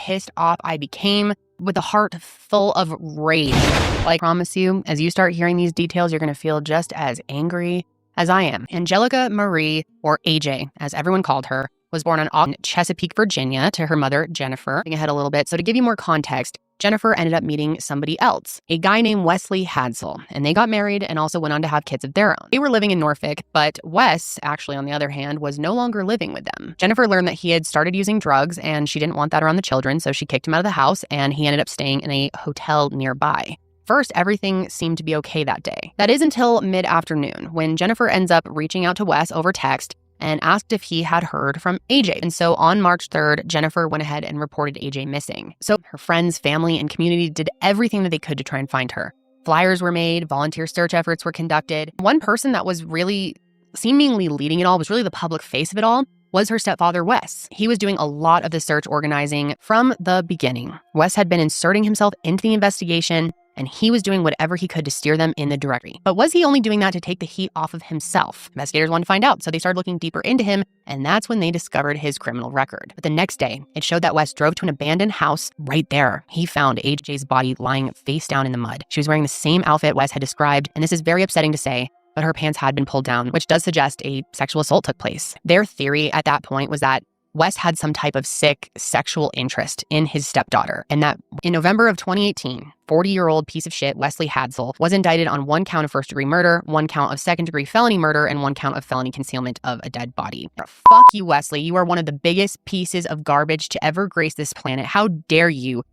pissed off I became with a heart full of rage. I promise you, as you start hearing these details, you're going to feel just as angry as I am. Angelica Marie, or AJ, as everyone called her, was born in Chesapeake, Virginia, to her mother, Jennifer. Moving ahead a little bit. So to give you more context, Jennifer ended up meeting somebody else, a guy named Wesley Hadsell, and they got married and also went on to have kids of their own. They were living in Norfolk, but Wes, actually on the other hand, was no longer living with them. Jennifer learned that he had started using drugs and she didn't want that around the children, so she kicked him out of the house and he ended up staying in a hotel nearby. First, everything seemed to be okay that day. That is until mid-afternoon, when Jennifer ends up reaching out to Wes over text and asked if he had heard from AJ. And so on March 3rd, Jennifer went ahead and reported AJ missing. So her friends, family, and community did everything that they could to try and find her. Flyers were made, volunteer search efforts were conducted. One person that was really seemingly leading it all, was really the public face of it all, was her stepfather, Wes. He was doing a lot of the search organizing from the beginning. Wes had been inserting himself into the investigation, and he was doing whatever he could to steer them in the directory. But was he only doing that to take the heat off of himself? Investigators wanted to find out, so they started looking deeper into him, and that's when they discovered his criminal record. But the next day, it showed that Wes drove to an abandoned house right there. He found AJ's body lying face down in the mud. She was wearing the same outfit Wes had described, and this is very upsetting to say, but her pants had been pulled down, which does suggest a sexual assault took place. Their theory at that point was that Wes had some type of sick sexual interest in his stepdaughter, and that in November of 2018, 40-year-old piece of shit Wesley Hadsell was indicted on 1 count of first-degree murder, 1 count of second-degree felony murder, and 1 count of felony concealment of a dead body. Fuck you, Wesley. You are one of the biggest pieces of garbage to ever grace this planet. How dare you